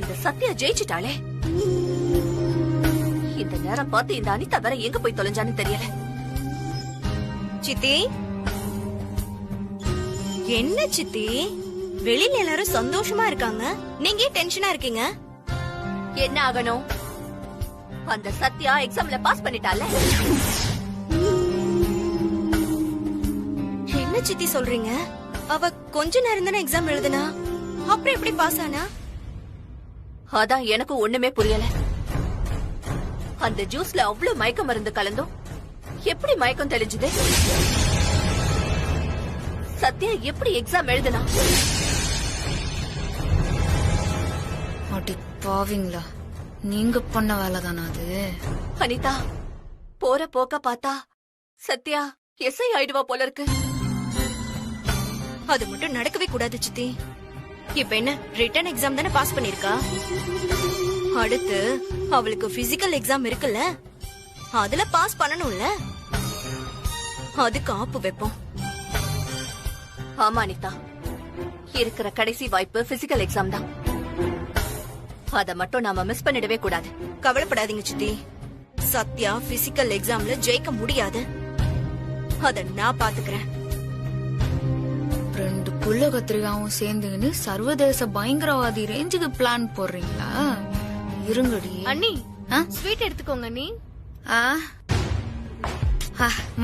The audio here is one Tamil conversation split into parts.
இந்த சத்யா ஜெயிச்சிட்டாளே. இந்த நேரம் பார்த்து இந்த அனிதா வேற எங்க போய் தொலைஞ்சான்னு தெரியல. சித்தி, என்ன சித்தி வெளியில எல்லாரும் சந்தோஷமா இருக்காங்க, நீங்க டென்ஷனா இருக்கீங்க? என்ன ஆகணும்? அந்த சத்யா எக்ஸாம்ல பாஸ் பண்ணிட்டால. என்ன சித்தி சொல்றீங்க? அவ கொஞ்ச நேரம் தானே எக்ஸாம் எழுதுனா, அப்புறம் எப்படி பாஸ் ஆனா? அதான் எனக்கு ஒண்ணுமே புரியல. அந்த ஜூஸ்ல அவ்வளவு மயக்க மருந்து கலந்தும் எப்படி மயக்கம் தெளிஞ்சது? சத்யா எப்படி எக்ஸாம் எழுதுனா? அடி பாவீங்களா, நீங்க பண்ண வேலைதானா அது? அனிதா, போற போக்க பார்த்தா சத்யா எஸ்ஐ ஆயிடுவா போல இருக்கு. அது மட்டும் நடக்கவே கூடாது சித்தி. இப்ப என்ன, ரிட்டன் எக்ஸாம் தானே பாஸ் பண்ணிருக்கா. அடுத்து அவளுக்கு பிசிக்கல் எக்ஸாம் இருக்குல்ல, அதுல பாஸ் பண்ணணும்ல. அதுக்கு ஆப்பு வைப்போம். ஆமா அனிதா, இருக்கிற கடைசி வாய்ப்பு பிசிக்கல் எக்ஸாம் தான். அத மட்டும் நாம மிஸ் பண்ணிடவே கூடாது. கவலைப்படாதீங்க சித்தி, சத்யா பிசிக்கல் எக்ஸாம்ல ஜெயிக்க முடியாது. அத நான் பாத்துக்கிறேன். ரெண்டு புள்ள கத்திரிக்காவும் சேர்ந்துன்னு சர்வதேச பயங்கரவாதி ரேஞ்சுக்கு பிளான் போடுறீங்களா? இருங்கடி அண்ணி, ஸ்வீட் எடுத்துக்கோங்க அண்ணி.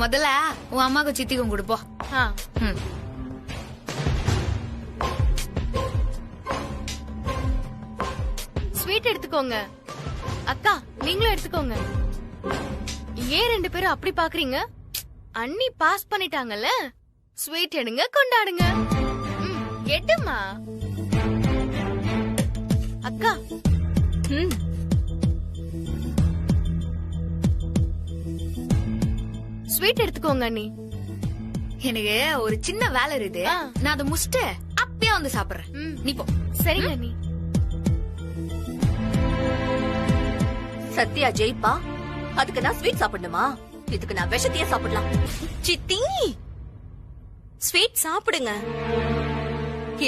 முதல்ல உன் அம்மாக்கு சித்திக்கும் கொடுப்போ. ஸ்வீட் எடுத்துக்கோங்க. அக்கா, நீங்களும் எடுத்துக்கோங்க. ஏன் ரெண்டு பேரும் அப்படி பாக்குறீங்க? அண்ணி பாஸ் பண்ணிட்டாங்கல்ல, ஸ்வீட் எடுங்க, கொண்டாடுங்க. எடுமா அக்கா. ஸ்வீட் எடுத்துக்கோங்க அண்ணி. எனக்கு ஒரு சின்ன வேலை இருக்குது, நான் அதை முடிச்சுட்டு அப்பயே வந்து சாப்பிடுறேன். நீ போ. சரிங்க அண்ணி. சத்யா ஜெயிப்பா, அதுக்கு நான் ஸ்வீட் சாப்பிடணுமா? இதுக்கு நான் விஷத்தையே சாப்பிடலாம். சித்தி, ஸ்வீட் சாப்பிடுங்க.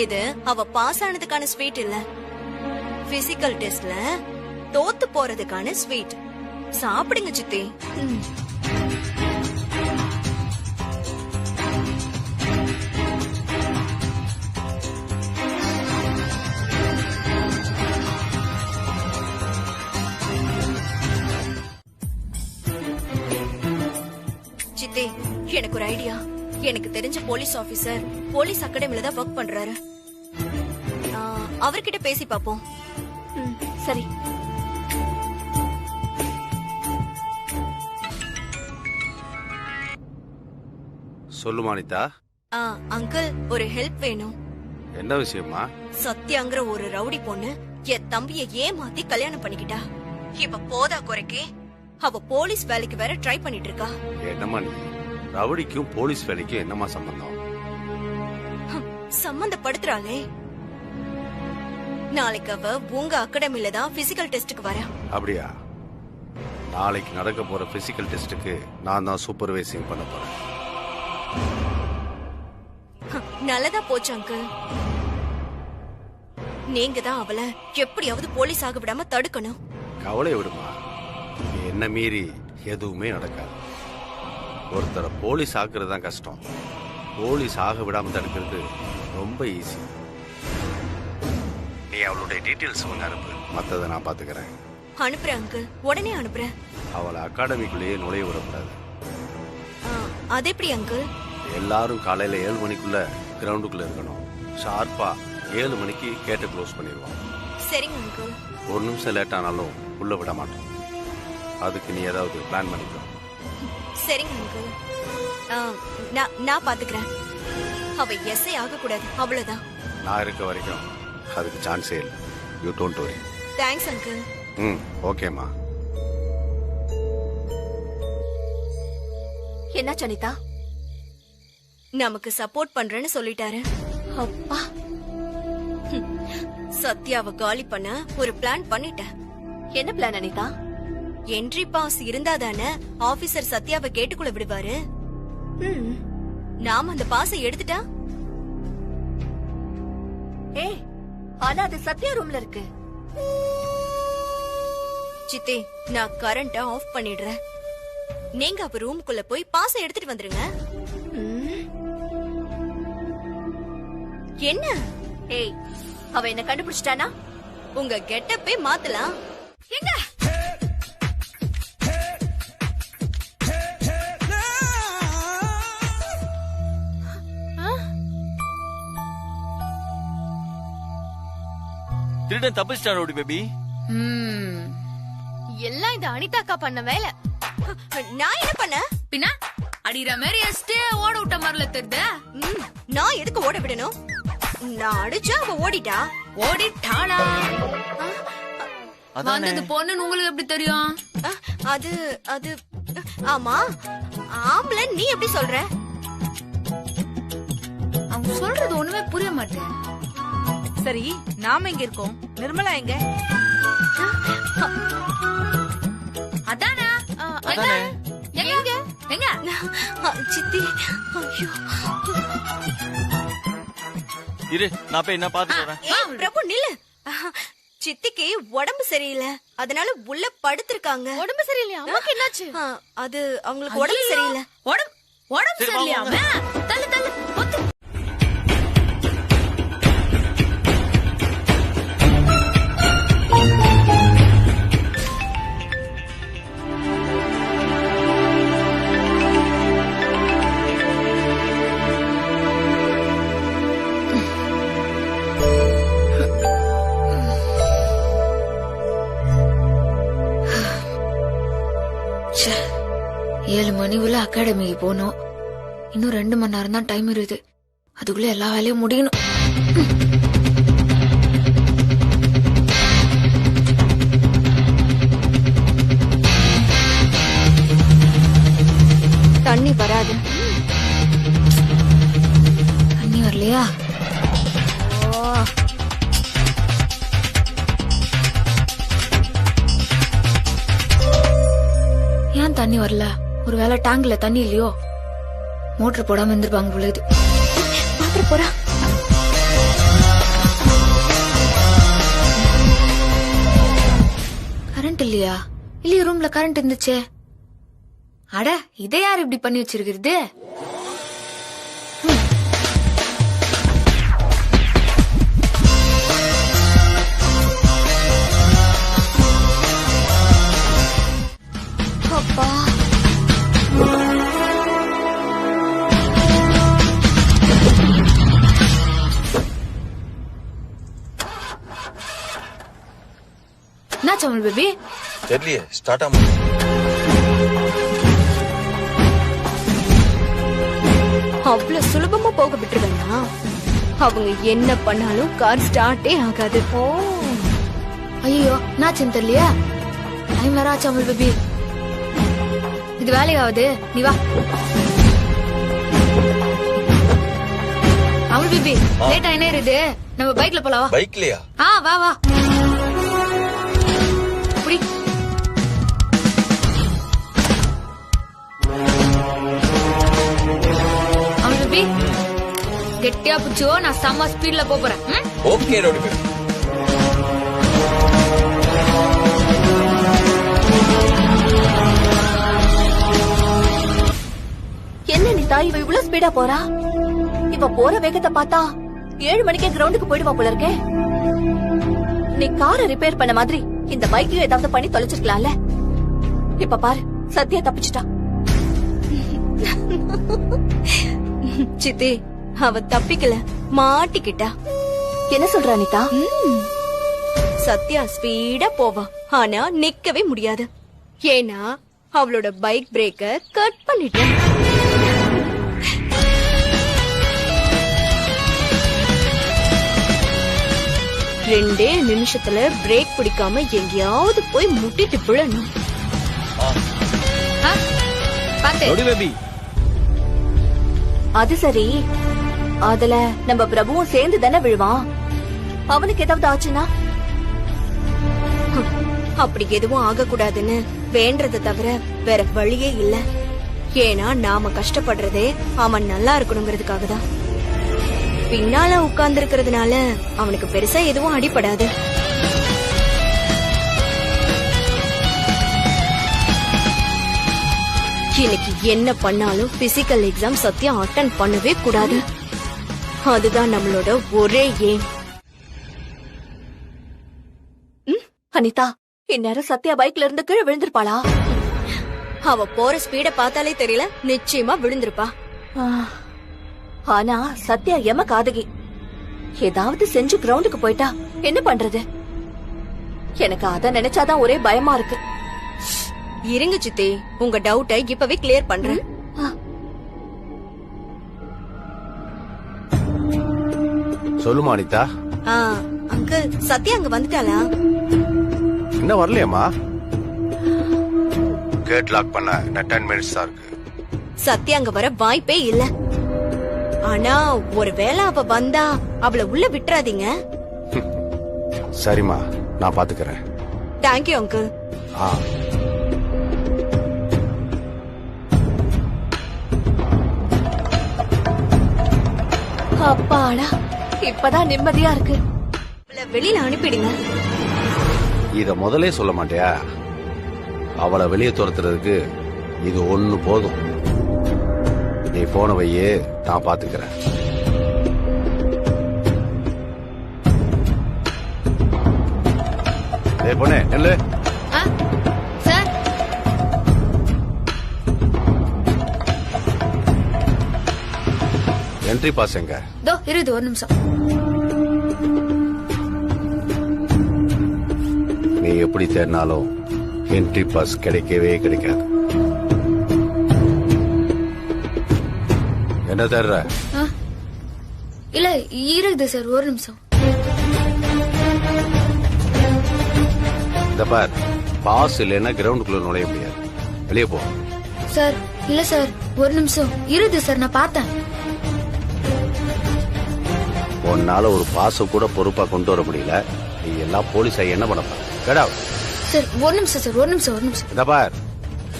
இது அவ பாஸ் ஆனதுக்கான ஸ்வீட் இல்ல, பிசிக்கல் டெஸ்ட்ல தோத்து போறதுக்கான ஸ்வீட். சாப்பிடுங்க சித்தி. சித்தி, எனக்கு ஒரு ஐடியா. எனக்கு தெரிஞ்ச போலீஸ் ஆபீசர் போலீஸ் அகாடமில தான் ஒர்க் பண்றாரு. அவர்கிட்ட பேசி பாப்போம். சரி. சொல்லுமா அனிதா. அங்கிள், ஒரு ஹெல்ப் வேணும். என்ன விஷயமா? சத்யாங்கிற ஒரு ரவுடி பொண்ணு என் தம்பிய ஏமாத்தி கல்யாணம் பண்ணிக்கிட்டா. இப்ப போதா குறைக்கு அவ போலீஸ் வேலைக்கு வேற ட்ரை பண்ணிட்டு இருக்கா. என்னமா நீ, ரவுடிக்கும் போலீஸ் வேலைக்கும் என்னமா சம்பந்தம்? சம்பந்தப்படுத்துறாளே. நாளைக்கு அவ உங்க அகாடமில தான் பிசிக்கல் டெஸ்டுக்கு வர. அப்படியா? நாளைக்கு நடக்க போற பிசிக்கல் டெஸ்டுக்கு நான் தான் சூப்பர்வைசிங் பண்ண போறேன். நல்லதா போச்சு அங்கிள். நீங்க தான் அவளை எப்படியாவது போலீஸ் ஆக விடாம தடுக்கணும். கவலை விடுமா, என்ன மீறி எதுவுமே நடக்காது. ஒருத்தரை போலீஸ் ஆக்குறது தான் கஷ்டம், போலீஸ் ஆக விடாம தடுக்கிறது ரொம்ப ஈஸி. நீ அவளுடைய டீட்டெயில்ஸ் ஒன்று அனுப்பு, மற்றதை நான் பாத்துக்கிறேன். அனுப்புறேன் அங்கிள், உடனே அனுப்புறேன். அவளை அகாடமிக்குள்ளேயே நுழைய விடக்கூடாது. அது எப்படி அங்கிள்? எல்லாரும் காலையில 7 மணிக்குள்ள கிரவுண்டுக்குள்ள இருக்கணும். ஷார்ப்பா 7 மணிக்கு கேட்டை க்ளோஸ் பண்ணிடுவோம். சரிங்க அங்கிள். ஒரு நிமிஷம் லேட் ஆனாலும் உள்ள விட மாட்டோம். அதுக்கு நீ ஏதாவது பிளான் பண்ணிக்கோ. சரிங்க அங்கிள், நான் பாத்துக்கிறேன். அவ எஸ்ஐ ஆக கூடாது, அவ்வளவுதான். நான் இருக்க வரைக்கும் அதுக்கு சான்ஸே இல்லை. You don't worry. Thanks uncle. ஓகேம்மா. என்ன அனிதா? நமக்கு சப்போர்ட் பண்றேன்னு சொல்லிட்டாரு. அப்பா, சத்யாவை காலி பண்ண ஒரு பிளான் பண்ணிட்டேன். என்ன பிளான் அனிதா? என்ட்ரி பாஸ் இருந்தா தானே ஆபீசர் சத்யாவை கேட்டுக்குள்ள விடுவாரு. நாம அந்த பாஸை எடுத்துட்டா? ஆனா அது சத்யா ரூம்ல இருக்கு. சித்தி, நான் கரண்ட ஆஃப் பண்ணிடுறேன். நீங்க அவ ரூமுக்குள்ள போய் பாஸ் எடுத்துட்டு வந்துருங்க. என்ன? ஏய், அவ என்ன கண்டுபிடிச்சிட்டானா? உங்க கெட்டப்பே மாத்தலாம். எங்க? திருடன் தப்பிச்சிட்டான் ரோடி பேபி. எல்லாம் இந்த அனிதா அக்கா பண்ண வேலை. நான் என்ன பண்ண? பின்ன அடிக்கிற மாதிரி அடிச்சுட்டு ஓட விட்ட மாதிரில தெரியுது. நான் எதுக்கு ஓட விடணும்? நான் அடிச்சா அவ ஓடிட்டா. ஓடிட்டாளா? வந்தது பொண்ணுன்னு உங்களுக்கு எப்படி தெரியும்? அது அது ஆமா, ஆம்பளை நீ எப்படி சொல்ற? அவங்க சொல்றது ஒண்ணுமே புரிய மாட்டேன். சரி, நாம எங்க இருக்கோம்? நிர்மலா எங்க? அதானா? அதானே. எங்க எங்க? சித்தி, ஐயோ. இரு, நான் போய் என்ன பாத்துட்டு வரேன். ஏய், பிரபு நில்லு. சித்திக்கு உடம்பு சரியில்லை, அதனால உள்ள படுத்திருக்காங்க. உடம்பு சரியில்லையா? அம்மாக்கு என்னாச்சு? அது அவங்களுக்கு உடம்பு சரியில்லை. உடம்பு சரி, சரியில்லையா? வாங்க. தள்ளு தள்ளு ஒத்து. ச்சே, 7 மணிக்குள்ள அகாடமிக்கு போகணும். இன்னும் 2 மணி நேரம் தான் டைம் இருக்குது. அதுக்குள்ள எல்லா வேலையும் முடியணும். தண்ணி வராது. தண்ணி வரலையா? ஏன் தண்ணி வரல? ஒருவேளை டேங்க்ல தண்ணி இல்லையோ? மோட்டர் போடாம இருந்திருப்பாங்க பொழுது. பாத்திர போறா. கரண்ட் இல்லையா? இல்லையா, ரூம்ல கரண்ட் இருந்துச்சே. அட, இதை யார் இப்படி பண்ணி வச்சிருக்கிறது? அப்பா, என்ன சமல் பேபி? தெரியலையே, ஸ்டார்ட் ஆகும். அவ்வளவு சுலபமா போக விட்டுருவேன்னா? அவங்க என்ன பண்ணாலும் கார் ஸ்டார்ட்டே ஆகாது. ஐயோ, என்னாச்சுன்னு தெரியலையா? டைம் வேற ஆச்சு அமல் பேபி. இது வேலையாவது, நீ வா. அமல் பேபி, லேட் ஆயினே இருக்குது. நம்ம பைக்ல போலாம், வா. பைக்லயா? வா வா. புடி. அமல் பேபி, கெட்டியா புடிச்சோ, நான் செம்ம ஸ்பீட்ல போறேன். Okay rowdy baby. என்ன நிதா, இவ இவ்வளவு ஸ்பீடா போறா? இவ போற வேகத்தை பார்த்தா 7 மணிக்கே கிரவுண்டுக்கு போயிடுவா போல இருக்கே. நீ காரை ரிப்பேர் பண்ண மாதிரி இந்த பைக்கையும் ஏதாவது பண்ணி தொலைச்சிருக்கலாம்ல. இப்ப பாரு, சத்யா தப்பிச்சிட்டா. சித்தி, அவ தப்பிக்கல, மாட்டிக்கிட்டா. என்ன சொல்ற அனிதா? சத்யா ஸ்பீடா போவா, ஆனா நிக்கவே முடியாது. ஏன்னா அவளோட பைக் பிரேக்கர் கட் பண்ணிட்டேன். ரெண்டே நிமிஷத்துல பிரேக் பிடிக்காம எங்கேயாவது போய் முட்டிட்டு விழணும். பாத்து. ரோடி பேபி, அது சரி, அதுல நம்ம பிரபுவும் சேர்ந்து தானே விழுவான். அவனுக்கு ஏதாவது ஆச்சுன்னா? அப்படி எதுவும் ஆகக்கூடாதுன்னு வேண்டதை தவிர வேற வழியே இல்ல. ஏன்னா நாம கஷ்டப்படுறதே அவன் நல்லா இருக்கணுங்கிறதுக்காக தான். பின்னால உட்கார்ந்து இருக்கிறதுனால அவனுக்கு பெருசா எதுவும் அடிபடாது. என்ன பண்ணாலும் பிசிக்கல் எக்ஸாம் சத்யா அட்டன் பண்ணவே கூடாது. அதுதான் நம்மளோட ஒரே ஏம். அனிதா, இந்நேரம் சத்யா பைக்ல இருந்து கீழே விழுந்திருப்பாளா? அவ போற ஸ்பீட பார்த்தாலே தெரியல, நிச்சயமா விழுந்திருப்பா. ஆனா சத்யா எம காதகி. ஏதாவது செஞ்சு கிரவுண்டுக்கு போயிட்டா என்ன பண்றது? எனக்கு அத நினைச்சாதான் ஒரே பயமா இருக்கு. இருங்க சித்தி, உங்க டவுட்டை இப்பவே கிளியர் பண்றேன். சொல்லுமா அனிதா. அங்கிள், சத்யா அங்க வந்துட்டாளா? என்ன வரலையாமா? கேட் லாக் பண்ண இன்னும் 10 மினிட்ஸ் தான் இருக்கு. சத்யா அங்க வர வாய்ப்பே இல்ல. ஆனா ஒருவேளை அவ வந்தா அவளை உள்ள விட்டுறாதீங்க. சரிம்மா, நான் பாத்துக்கிறேன். Thank you uncle. அப்பாடா, இப்பதான் நிம்மதியா இருக்கு. அவளை வெளியில அனுப்பிடுங்க. இத முதலே சொல்ல மாட்டியா? அவளை வெளியே துரத்துறதுக்கு இது ஒண்ணு போதும். நீ போன வையே, நான் பாத்துக்கிறேன். ஏய் பொண்ணே, நெல்லு. சார், என்ட்ரி பாஸ் எங்க? தோ இருது, ஒரு நிமிஷம். நீ எப்படி தேடினாலும் என்ட்ரி பாஸ் கிடைக்கவே கிடைக்காது. என்ன தேடுற? இல்ல இருக்குது சார், ஒரு நிமிஷம். இந்த பார், பாஸ் இல்லைன்னா கிரவுண்டுக்குள்ள நுழைய முடியாது. வெளியே போ. சார், இல்ல சார், ஒரு நிமிஷம் இருக்குது சார், நான் பார்த்தேன். உன்னால ஒரு பாச கூட பொறுப்பா கொண்டு வர முடியல. நீ எல்லாம் போலீஸா என்ன பண்ண? கேடா சார், ஒரு நிமிஷம் சார், ஒரு நிமிஷம், ஒரு நிமிஷம். இந்த பார்,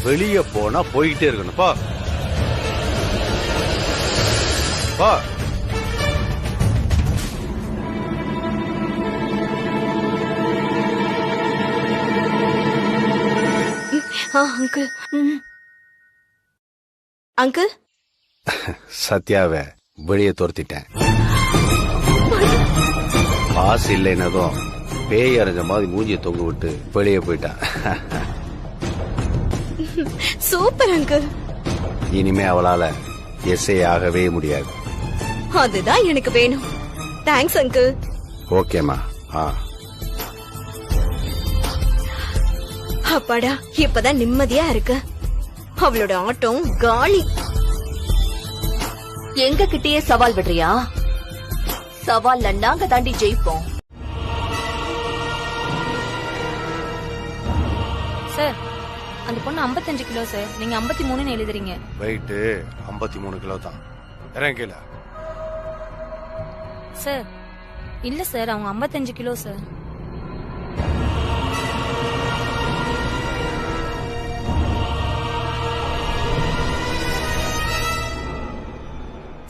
வெளியே போனா போய்கிட்டே இருக்கணும். போ போ. அங்கிள், அங்கிள், சத்யாவை வெளியே துரத்திட்டேன். பாஸ் இல்லைன்னதும் பேய் அரைஞ்ச மாதிரி மூஞ்சிய தொங்க விட்டு வெளியே போயிட்டான். Super uncle. இனிமே அவளால எஸ்ஐ ஆகவே முடியாது. அதுதான் எனக்கு வேணும். Thanks uncle. ஓகேமா. அப்பாடா, இப்பதான் நிம்மதியா இருக்கு. அவளோட ஆட்டம் காலி. எங்க கிட்டயே சவால் விடுறியா? சவால்ல நாங்க தாண்டி ஜெயிப்போம். சார், அந்த பொண்ணு 55 கிலோ சார், நீங்க 53 எழுதுறீங்க. வெயிட் 53 கிலோ தான். இறங்கல சார். இல்ல சார், அவங்க 55 கிலோ சார்.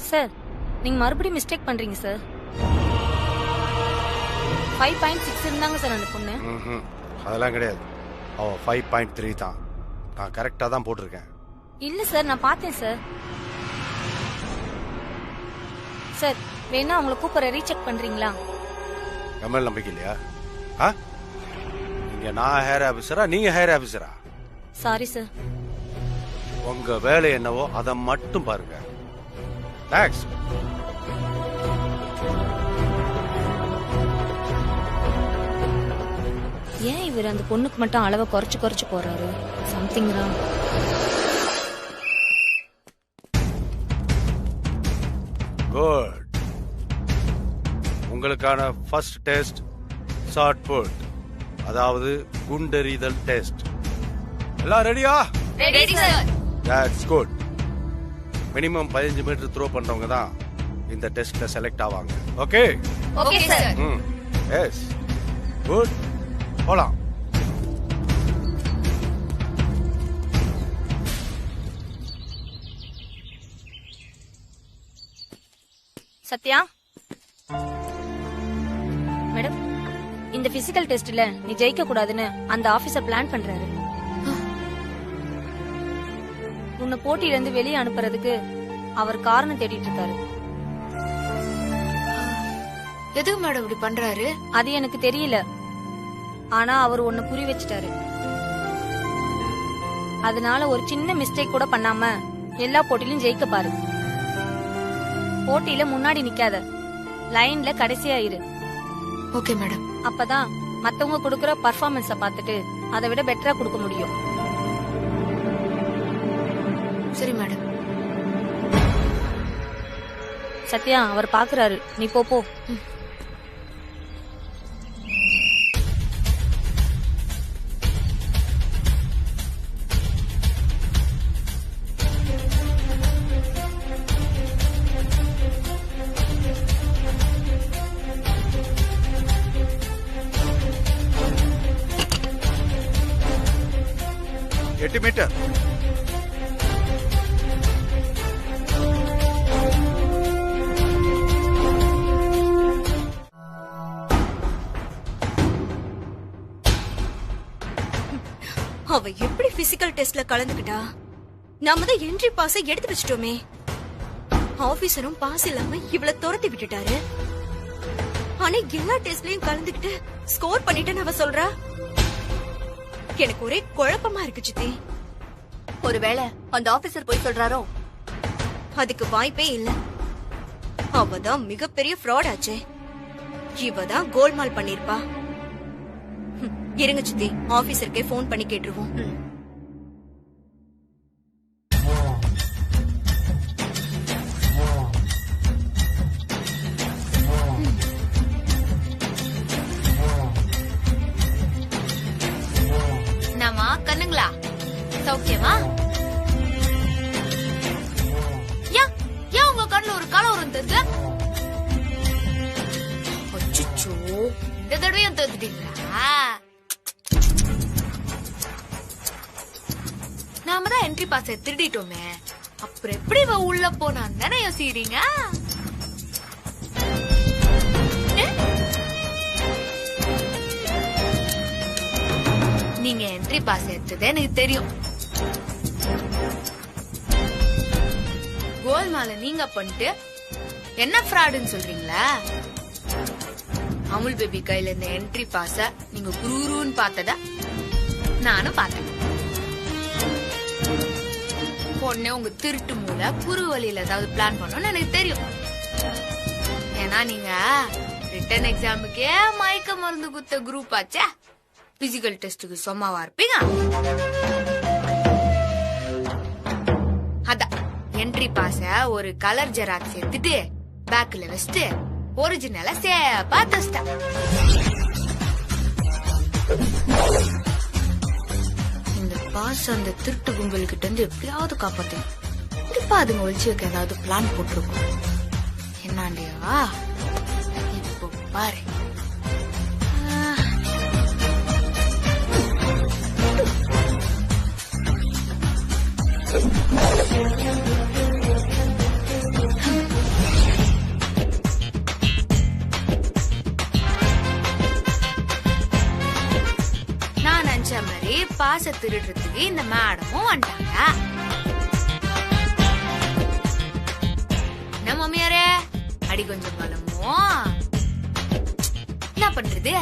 சார், நீங்க மறுபடியும் மிஸ்டேக் பண்றீங்க சார். 5.6 இருந்தாங்க சார் அந்த பொண்ணு. அதெல்லாம் கிடையாது. அவ 5.3 தான். நான் கரெக்டா தான் போட்டிருக்கேன். இல்ல சார், நான் பார்த்தேன் சார். சார், வேணா உங்களை கூப்பிட ரீசெக் பண்றீங்களா? கமல் நம்பிக்கை இல்லையா? இங்க நான் ஹேர் ஆபீசரா, நீங்க ஹேர் ஆபீசரா? Sorry sir. உங்க வேலை என்னவோ அதை மட்டும் பாருங்க. தேங்க்ஸ். ஏன் இவர் அந்த பொண்ணுக்கு மட்டும் அளவை குறைச்சு போறாரு? Something wrong. குட். உங்களுக்கான ஃபர்ஸ்ட் டெஸ்ட் ஷார்ட் புட், அதாவது குண்டெறிதல் டெஸ்ட். எல்லாம் ரெடியா? Ready sir. That's good. Minimum 15 meter throw பண்றவங்க தான் இந்த டெஸ்ட்ல செலக்ட் ஆவாங்க. Okay? Okay sir. Yes. Good. போலாம். சத்யா மேடம், இந்த பிசிக்கல் டெஸ்ட்ல நீ ஜெயிக்க கூடாதுன்னு அந்த ஆபீசர் பிளான் பண்றாரு. உன்னை போட்டியில இருந்து வெளியே அனுப்புறதுக்கு அவர் காரணம் தேடிட்டு இருக்காரு. எதுக்கு மேடம் இப்படி பண்றாரு? அது எனக்கு தெரியல. ஆனா அவர் உன்னை புரி வச்சுட்டாரு. அதனால ஒரு சின்ன மிஸ்டேக் கூட பண்ணாம எல்லா போட்டியிலும் ஜெயிக்க பாரு. போட்டியில முன்னாடி நிக்காத, லைன்ல கடைசியா இரு. Okay madam. அப்பதான் மத்தவங்க கொடுக்கற பர்ஃபார்மன்ஸ பார்த்துட்டு அதை விட பெட்டரா கொடுக்க முடியும். சரி மேடம். சத்யா, அவர் பாக்குறாரு, நீ போ. மீட்டர் அவ எப்படி பிசிக்கல் டெஸ்ட்ல கலந்துக்கிட்டா? நாம தான் என்ட்ரி பாஸை எடுத்து வச்சிட்டோமே. ஆபீசரும் பாஸ் இல்லாம இவளை துரத்தி விட்டுட்டாரு. ஆனா எல்லா டெஸ்ட்லயும் கலந்துக்கிட்டு ஸ்கோர் பண்ணிட்டேன்னு அவ சொல்றா. எனக்கு ஒரே குழப்பமா இருக்கு சித்தி. ஒருவேளை அந்த ஆபீசர் போய் சொல்றாரோ? அதுக்கு வாய்ப்பே இல்ல. அவதான் மிகப்பெரிய ஃப்ராட் ஆச்சே. இவதான் கோல்மால் பண்ணிருப்பா. இருங்க சித்தி, ஆபீசருக்கே போன் பண்ணி கேட்டுருவோம். என்னம்மா கண்ணுங்களா, சௌக்கியமா? ஏன் உங்க கண்ணுல ஒரு கலவரம் தெரியுது? அச்சச்சோ, இந்த தடவையும் தோத்துட்டீங்களா? நாம தான் என்ட்ரி பாஸ் திருடிட்டோமே, அப்புறம் எப்படி இவ உள்ள போனான்னு தானே யோசிக்கிறீங்க? நீங்க என்ட்ரி பாஸ் எடுத்தது எனக்கு தெரியும். கோல்மால நீங்க பண்ணிட்டு என்ன ஃப்ராடுன்னு சொல்றீங்களா? அமுல் பேபி கையில இருந்த என்ட்ரி பாஸ நீங்க குருன்னு பார்த்ததா நானும் பார்த்தேன். உடனே உங்க திருட்டு மூளை குரு வழியில ஏதாவது பிளான் பண்ணணும்னு எனக்கு தெரியும். ஏன்னா நீங்க ரிட்டன் எக்ஸாமுக்கே மயக்க மருந்து குத்த குரூப் ஆச்சே, பிசிக்கல் டெஸ்டுக்கு சும்மாவா இருப்பீங்க? அதான் என்ட்ரி பாஸ ஒரு கலர் ஜெராக்ஸ் எடுத்துட்டு பேக்ல வச்சுட்டு ஒரிஜினல சேப்பா தஸ்டா. இந்த பாஸ் அந்த திருட்டு கும்பல் கிட்ட இருந்து எப்படியாவது காப்பாத்தணும். கண்டிப்பா அதுங்க ஒழிச்சு வைக்க ஏதாவது பிளான் போட்டிருக்கும். என்னாண்டியாவா இப்போ பாரு. நான் நினைச்ச மாதிரி பாச திருடுறதுக்கு இந்த மேடமும் வந்துட்டாங்க. என்ன மாமியாரே, அடி கொஞ்சம் பலமோ? என்ன பண்றது?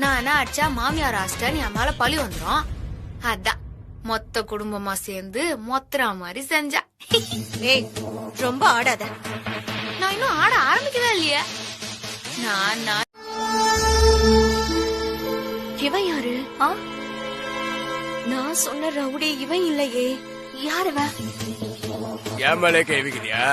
நான் அடிச்சா மாமியார் ஆஸ்டன் என் மேல பழி வந்துரும். அதான் மொத்த குடும்பமா சேர்ந்து மொத்தரா மாதிரி செஞ்சா. ஏய், ரொம்ப ஆடாத. நான் இன்னும் ஆட ஆரம்பிக்கவே இல்லையே. நான் இவன் யாரு? நான் சொன்ன ரவுடி இவன் இல்லையே. யார் இவன்? என் மேலே கை வைக்கிறியா?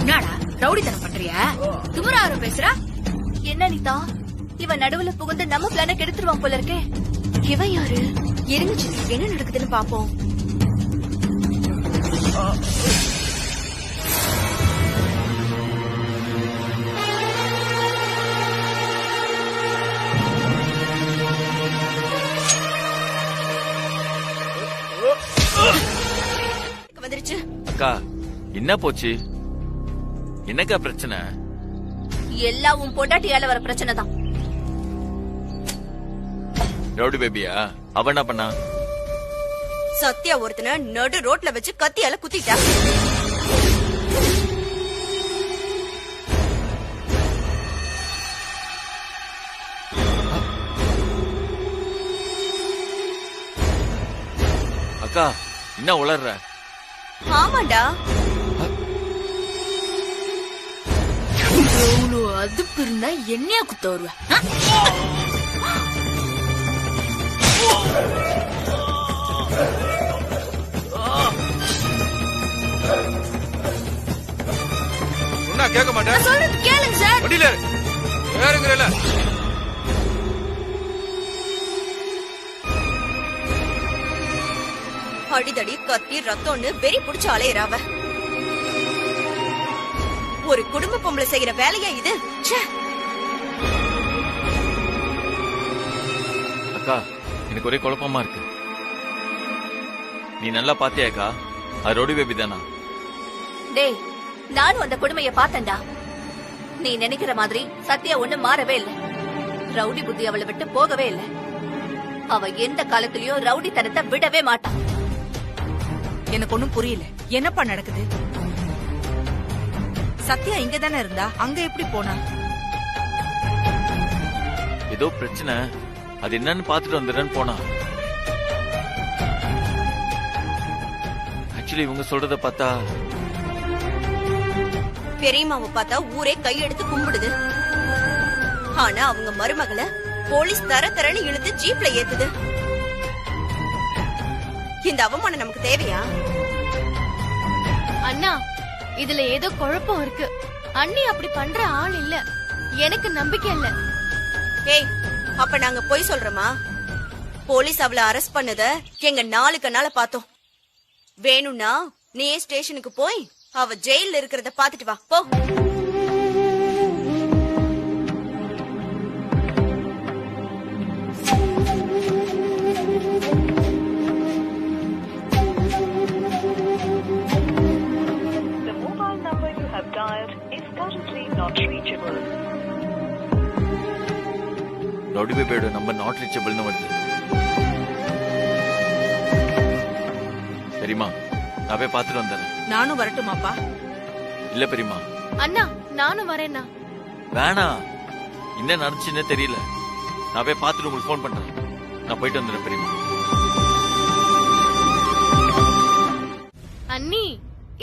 என்னடா ரவுடித்தனம் பண்றியா? திமிராரு பேசுறா? என்ன அனிதா, இவன் நடுவுல புகுந்து நம்ம பிளான கெடுத்துருவான் போல இருக்கே. இவன் யாரு? இருங்க சித்தி, என்ன நடக்குதுன்னு பாப்போம். வந்துருச்சு. அக்கா என்ன போச்சு? என்னக்கா பிரச்சனை? எல்லாம் உன் பொண்டாட்டியால வர பிரச்சனை தான். ரவுடி பேபியா? அவ என்ன பண்ணா? சத்யா ஒருத்தன நடு ரோட்ல வச்சு கத்தியால குத்திட்டா. அக்கா என்ன உளர்ற? ஆமாண்டா. எவ்வளவு அதுப்பு இருந்தா என்னையா குத்த வருவ? சொன்னா கேட்க மாட்டேன். சொல்றது கேளுங்க சார். வண்டியில ஏறுங்கறல. அடிதடி கத்தி ரத்தம்னு வெறி புடிச்சு அலையறாவ. ஒரு குடும்ப பொம்பளை செய்யற வேலையா இது? அக்கா எனக்கு ஒரே குழப்பமா இருக்கு. நீ நல்லா பாத்தியாக்கா? அது ரவுடி பேபி தானா? டேய், நானும் அந்த கொடுமைய பார்த்தேன்டா. நீ நினைக்கிற மாதிரி சத்யா ஒண்ணு மாறவே இல்ல. ரவுடி புத்தி அவளை விட்டு போகவே இல்ல. அவ எந்த காலத்திலயும் ரவுடி தனத்தை விடவே மாட்டான். எனக்கு ஒண்ணும் புரியல. என்னப்பா நடக்குது? சத்யா இங்க தானே இருந்தா, அங்க எப்படி போனா? ஏதோ பிரச்சனை, அது என்னன்னு பாத்துட்டு வந்துடுறேன்னு போனா. ஆக்சுவலி இவங்க சொல்றத பார்த்தா பெரியம்மாவை பார்த்தா ஊரே கையெடுத்து கும்பிடுது. ஆனா அவங்க மருமகளை போலீஸ் தரன்னு இழுத்து ஜீப்ல ஏத்துது. இந்த அவமானம் நமக்கு தேவையா? அண்ணா, இதுல ஏதோ குழப்பம் இருக்கு. அண்ணி அப்படி பண்ற ஆள் இல்ல. எனக்கு நம்பிக்கை இல்ல. ஏய், அப்ப நாங்க போய் சொல்றோமா? போலீஸ் அவளை அரெஸ்ட் பண்ணத எங்க 4 கண்ணால பார்த்தோம். வேணும்னா நீ ஸ்டேஷனுக்கு போய் அவ ஜெயில இருக்கிறத பாத்துட்டு வா போ. ரவுடி பேபியோட நம்பர் நாட் ரீச்சபிள்னு வருது. பெரியமா, நான் போய் பாத்துட்டு வந்துடுறேன். நானும் வரட்டுமாப்பா? இல்ல பெரியமா. அண்ணா, நானும் வரேன்னா. வேணா, என்ன நடந்துச்சுன்னு தெரியல. நான் போய் பாத்துட்டு உங்களுக்கு போன் பண்றேன். நான் போயிட்டு வந்துடுறேன் பெரியமா. அண்ணி,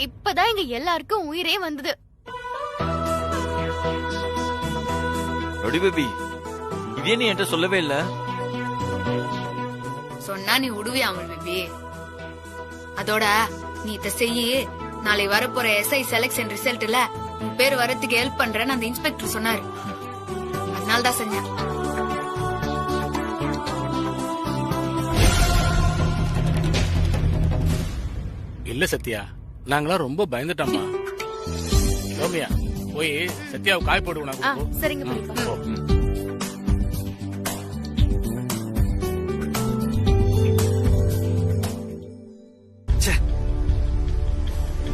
இப்பதான் இங்க எல்லாருக்கும் உயிரே வந்தது. ரவுடி பேபி, இதே நீ என்கிட்ட சொல்லவே இல்ல. சொன்னா நீ விடுவியா அமல் பேபி? அதோட நீ இத செய்யி. நாளை வரப்போற SI செலக்ஷன் ரிசல்ட்ல உன் பேர் வரதுக்கு ஹெல்ப் பண்றேன்னு அந்த இன்ஸ்பெக்டர் சொன்னாரு. அதனால தான் செஞ்சேன். இல்ல சத்யா, நாங்களாம் ரொம்ப பயந்துட்டோம்மா. சௌமியா, போய் சத்யாவை காய் போடுவோம். சரிங்க பெரியப்பா.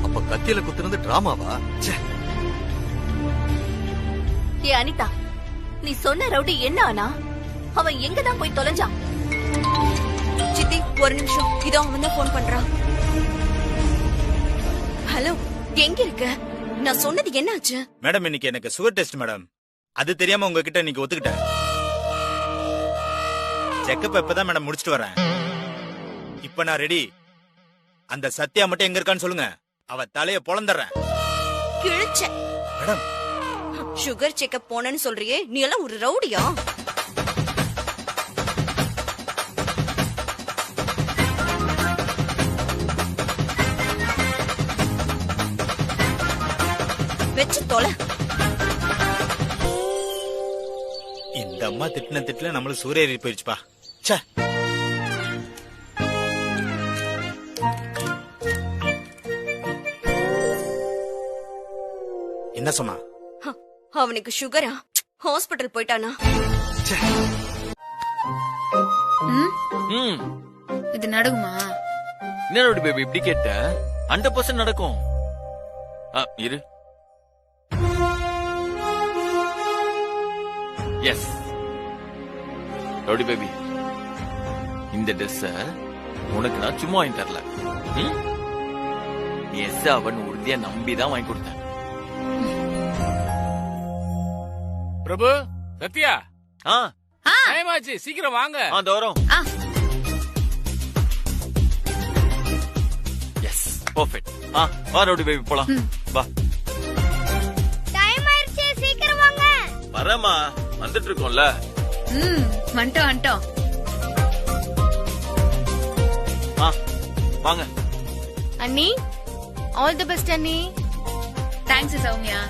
அப்ப கத்தியில குத்துறது டிராமாவா? ஏ அனிதா, நீ சொன்ன ரவுடி என்ன ஆனா? அவன் எங்கதான் போய் தொலைஞ்சான்? சித்தி, ஒரு நிமிஷம். இதோ அவன் தான் போன் பண்றான். ஹலோ, எங்க இருக்க? நான் சொன்னது என்னாச்சு? மேடம், இன்னைக்கு எனக்கு சுகர் டெஸ்ட் மேடம். அது தெரியாம உங்ககிட்ட இன்னைக்கு ஒத்துக்கிட்டேன். செக்கப் இப்பதான் மேடம் முடிச்சிட்டு வரேன். இப்ப நான் ரெடி. அந்த சத்யா மட்டும் எங்க இருக்கான்னு சொல்லுங்க. அவ தலைய பொளந்தறேன். கிழிச்ச மேடம், சுகர் செக்கப் போனேன்னு சொல்றியே, நீ எல்லாம் ஒரு ரவுடியா? வெச்சு தொலை. இந்த அம்மா திட்டுல நம்மளுக்கு சூரியேறி போயிருச்சுப்பா. ச்சே. என்ன சொன்னா? அவனுக்கு சுகரா, ஹாஸ்பிடல் போயிட்டானா? இது நடக்குமா? என்ன ரவுடி பேபி இப்படி கேட்ட? 100% நடக்கும். இரு. எஸ் ரவுடி பேபி, இந்த ட்ரெஸ் உனக்கு நான் சும்மா வாங்கி தரல. எஸ் அவன் உறுதியா நம்பிதான் வாங்கி கொடுத்தேன். பிரபு, சத்யா, டைம் ஆச்சு, சீக்கிரம் வாங்க. வரோம். Yes perfect. வா ரவுடி பேபி போலாம். வா. டைம் ஆயிருச்சு, சீக்கிரம் வாங்க. வரமா, வந்துட்டு இருக்கோம்ல. வந்துட்டோம். வாங்க. அண்ணி, ஆல் தி பெஸ்ட் அண்ணி. தேங்க்ஸ் சௌமியா.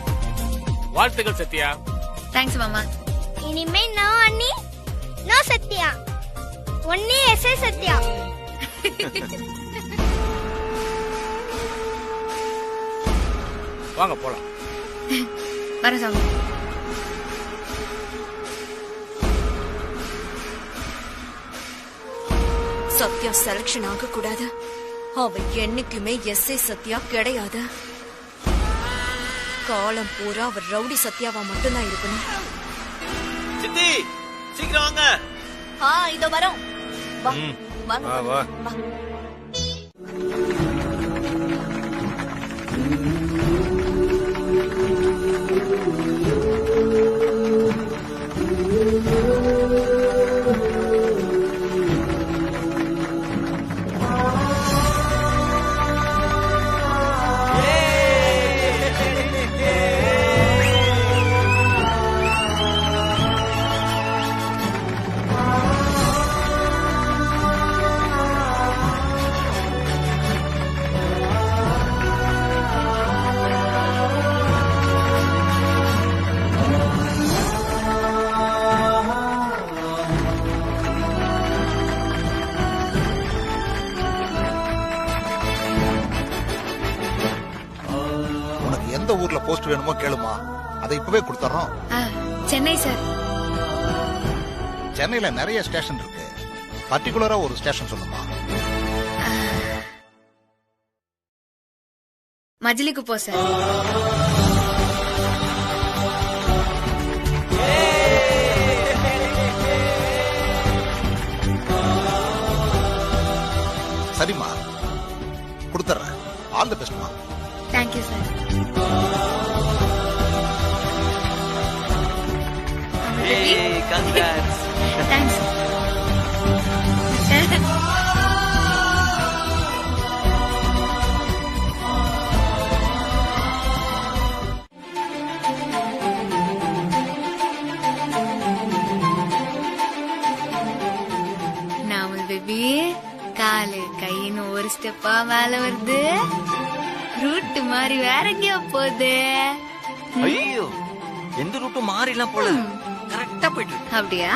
வாழ்த்துக்கள் சத்யா. தேங்க்ஸ் மாமா. இனிமே நோ அண்ணி, நோ சத்யா, ஒன்னே எஸ்ஏ சத்யா. வாங்க போலாம். வர சௌமியா. சத்யா செலக்ஷன் ஆக கூடாது. அவ என்னைக்குமே எஸ்ஏ சத்யா கிடையாது. காலம் பூரா அவர் ரவுடி சத்யாவா மட்டும்தான் இருக்கணும். சித்தி, சீக்கிரம் வாங்க. இதோ வரோம். வா, வாங்க. வா. வா. எந்த ஊர்ல போஸ்ட் வேணுமோ கேளுமா, அதை இப்பவே கொடுத்துறோம். சென்னை சார். சென்னையில நிறைய ஸ்டேஷன் இருக்கு, பர்டிகுலரா ஒரு ஸ்டேஷன் சொல்லுமா. மஜிலிக்கு போ சார். சரிம்மா, கொடுத்துறேன். ஆல் தி பெஸ்ட்மா. Thank you sir. கங்க்ராட்ஸ். தேங்க்ஸ். நாமல் பேபி, காலு கையின்னு ஒரு ஸ்டெப்பா மேல வருது. ரூட் மாதிரி வேற எங்கேயோ போகுது. ஐயோ, எந்த ரூட்டும் மாறிலாம் போல, கரெக்டா போயிட்டு இருக்கு. அப்படியா?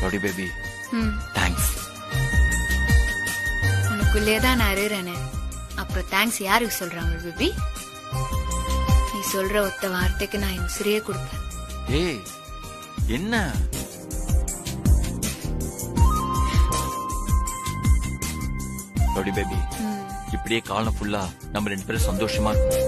Rowdy baby, thanks. உனக்குள்ளேதான் நான் இருக்கிறேனே, அப்புறம் தேங்க்ஸ் யாருக்கு சொல்றாங்க பேபி? நீ சொல்ற ஒத்த வார்த்தைக்கு நான் என் உசிரியே கொடுப்பேன். ஏய், என்ன ரவுடி பேபி, இப்படியே காலம் ஃபுல்லா நம்ம 2 பேரும் சந்தோஷமா இருக்கும்.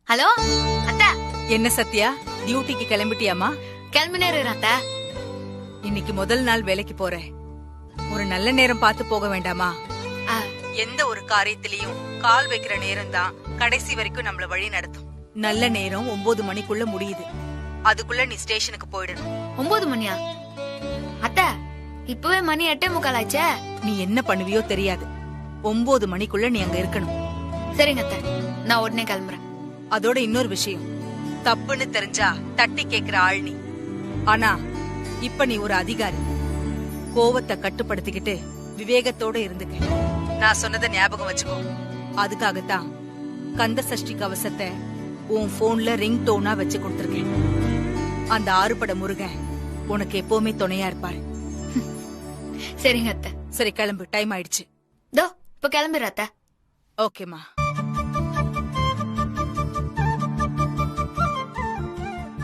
ஹலோ அத்தா. என்ன சத்யா, டியூட்டிக்கு கிளம்பிட்டியாமா? கிளம்பினேரு அத்தா. இன்னைக்கு முதல் நாள் வேலைக்கு போறேன். ஒரு நல்ல நேரம் பார்த்து போக வேண்டாமா? எந்த ஒரு காரியத்திலயும் கால் வைக்கிற நேரம் தான் கடைசி வரைக்கும் நம்மள வழி நடத்தும். நல்ல நேரம் 9 மணிக்குள்ள முடியுது. அதுக்குள்ள நீ ஸ்டேஷனுக்கு போயிடணும். 9 மணியா? அத்தா, இப்பவே மணி 8:45 ஆச்சே. நீ என்ன பண்ணுவியோ தெரியாது. 9 மணிக்குள்ள நீ அங்க இருக்கணும். சரிங்க அத்தா, நான் உடனே கிளம்புறேன். அதோட இன்னொரு விஷயம், தப்புன்னு தெரிஞ்சா தட்டி கேக்குற ஆள் நீ. ஆனா இப்ப நீ ஒரு அதிகாரி. கோவத்தை கட்டுப்படுத்திக்கிட்டு விவேகத்தோட இருந்துக்க. நான் சொன்னதை ஞாபகம் வச்சுக்கோ. அதுக்காகத்தான் கந்த சஷ்டி கவசத்தை உன் போன்ல ரிங் டோனா வச்சு கொடுத்திருக்கேன். அந்த ஆறுபட முருகன் உனக்கு எப்பவுமே துணையா இருப்பாரு. சரிங்க அத்தை. சரி கிளம்பு, டைம் ஆயிடுச்சு. தோ இப்ப கிளம்புற அத்தை. ஓகேமா.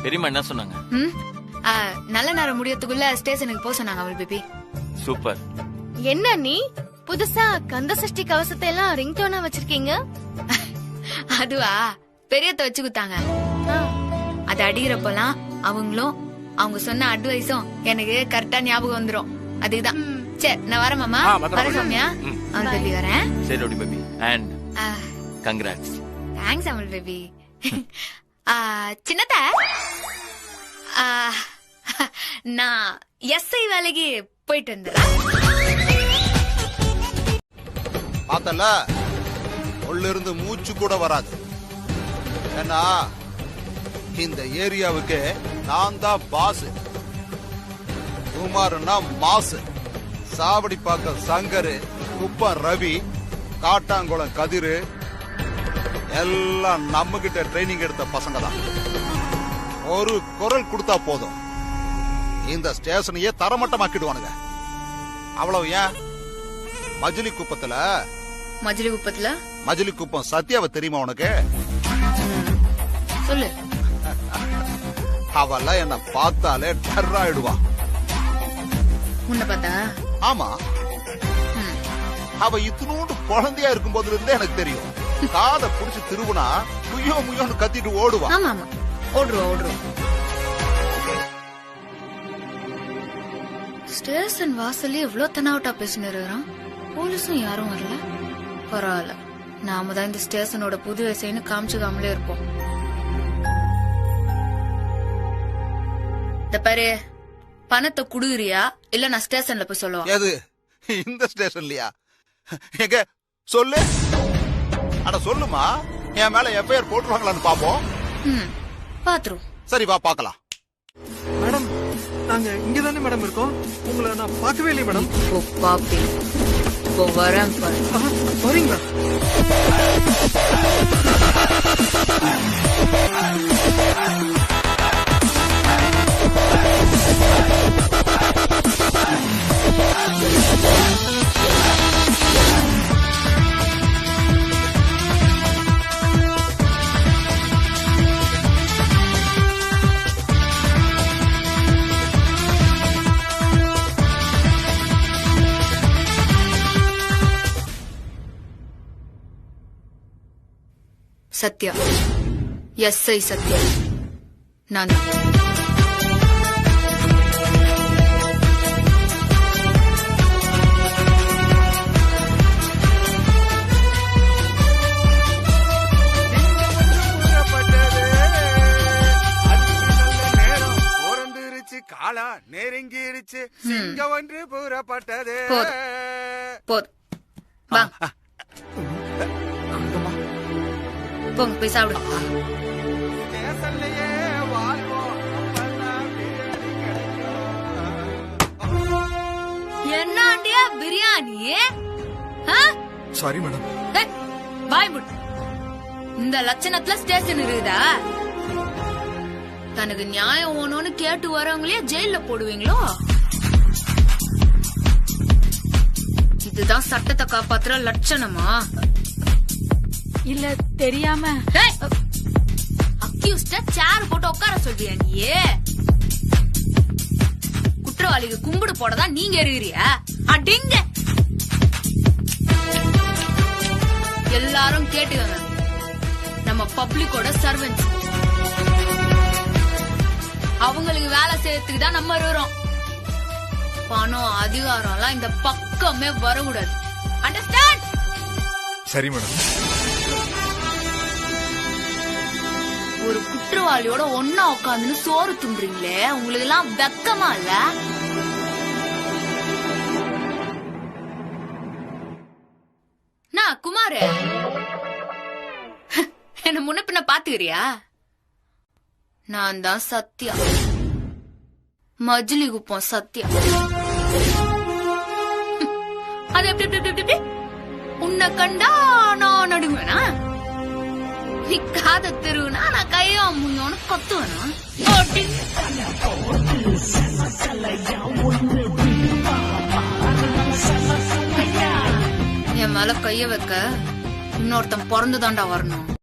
பெரியம்மா என்ன சொன்னாங்க? நல்ல நேரம் முடியறதுக்குள்ள ஸ்டேஷனுக்கு போக சொன்னாங்க அவள் பேபி. சூப்பர். என்ன நீ புதுசா கந்த சஷ்டி கவசத்தை எல்லாம் ரிங்டோனா வச்சிருக்கீங்க? அதுவா பெரியத்த வச்சு குத்தாங்க. அது அடிக்கிறப்பெல்லாம் அவங்களும் அவங்க சொன்ன அட்வைஸும் எனக்கு கரெக்டா ஞாபகம் வந்துரும். அதுதான். சரி நான் வரேன் மாமா. வரேன் சௌமியா. அவள் பேபி வரேன். சரி ஓடி பேபி. And congrats. தேங்க்ஸ் அவள் பேபி. சின்னத்த நான் எஸ்ஐ வேலைக்கு போயிட்டு இருந்தேன். பார்த்தல உள்ள இருந்து மூச்சு கூட வராது. ஏன்னா இந்த ஏரியாவுக்கு நான் தான் பாஸ். குமார்னா மாசு, சாவடி பாக்க சங்கரு, குப்பம் ரவி, காட்டாங்குளம் கதிரு எல்லாம் நம்ம கிட்ட ட்ரைனிங் எடுத்த பசங்க தான். ஒரு குரல் கொடுத்தா போதும் இந்த ஸ்டேஷனையே தரமட்டமாக்கிடுவானுங்க. அவ்வளவு ஏன் மஜிலி குப்பம் சத்யாவை தெரியுமா உனக்கு? சொல்லு. அவெல்லாம் என்ன பார்த்தாலே டர்ராயிடுவா. உன்னை பார்த்தா? ஆமா. அவ இத்தினோண்டு குழந்தையா இருக்கும் போதுல இருந்தே எனக்கு தெரியும். காதை புடிச்சு திருவுனா முயோ முயோன்னு கத்திட்டு ஓடுவா. ஆமா ஆமா ஓடுறோம். ஸ்டேஷன் வாசல்ல எவ்வளவு தனாவட்டா பேசினாரு. போலீஸும் யாரும் வரல. பரவாயில்ல, நாம தான் இந்த ஸ்டேஷனோட புது வயசுன்னு காமிச்சுக்காமலே இருப்போம். இந்த பாரு, பணத்தை குடுக்குறியா இல்ல நான் ஸ்டேஷன்ல போய் சொல்லுவேன். எது இந்த ஸ்டேஷன்லயா? எங்க சொல்லு. அட சொல்லுமா, என் மேல எஃப்ஐஆர் போட்டுருவாங்களான்னு பாப்போம். பாத்துரும். சரி வா பாக்கலாம். மேடம் நாங்க இங்கதானே மேடம் இருக்கோம். உங்களை நான் பார்க்கவே இல்லையே மேடம். பாப்பி வரேன். வரீங்களா? சத்யா, எஸ்ஐ சத்யா நான். காலா நெருங்கிடுச்சு, சிங்க ஒன்று புறப்பட்டது. போதும் வா போங்க போய் சாப்பிடு. என்னாண்டியா பிரியாணி? Sorry madam. வாய் முட்டு. இந்த லட்சணத்துல ஸ்டேஷன் இருக்குதா? தனக்கு நியாயம் வேணும்னு கேட்டு வரவங்களே ஜெயில போடுவீங்களோ? இதுதான் சட்டத்தை காப்பாத்துற லட்சணமா? இல்ல தெரியாம. அக்யூஸ்ட சேர் போட்டு உட்கார சொல்றியா நீ? குற்றவாளிக்கு கும்பிடு போடதான் நீங்க இருக்கிறியா? அடிங்க. எல்லாரும் கேட்டுக்கங்க, நம்ம பப்ளிக்கோட சர்வன்ஸ். அவங்களுக்கு வேலை செய்யறதுக்கு தான் நம்ம இருக்கிறோம். பணம் அதிகாரம் எல்லாம் இந்த பக்கமே வரக்கூடாது. அண்டர்ஸ்டாண்ட்? சரி மேடம். ஒரு குற்றவாளியோட ஒன்னா உட்காந்துன்னு சோறு துண்டுறீங்களே, உங்களுக்கு எல்லாம் வெக்கமா இல்ல? நான் குமாரு என்ன முன்ன பின்ன பாத்துக்கிறியா? நான் தான் சத்யா. மஜிலி குப்பம் சத்யா. அது எப்படி எப்படி எப்படி எப்படி உன்னை கண்டா நான் நடுவேனா? நீ காத தெருவுனா நான் கையா முன்னோன்னு கத்துவேனா? என் மேல கைய வைக்க இன்னொருத்தன் பிறந்துதான்டா வரணும்.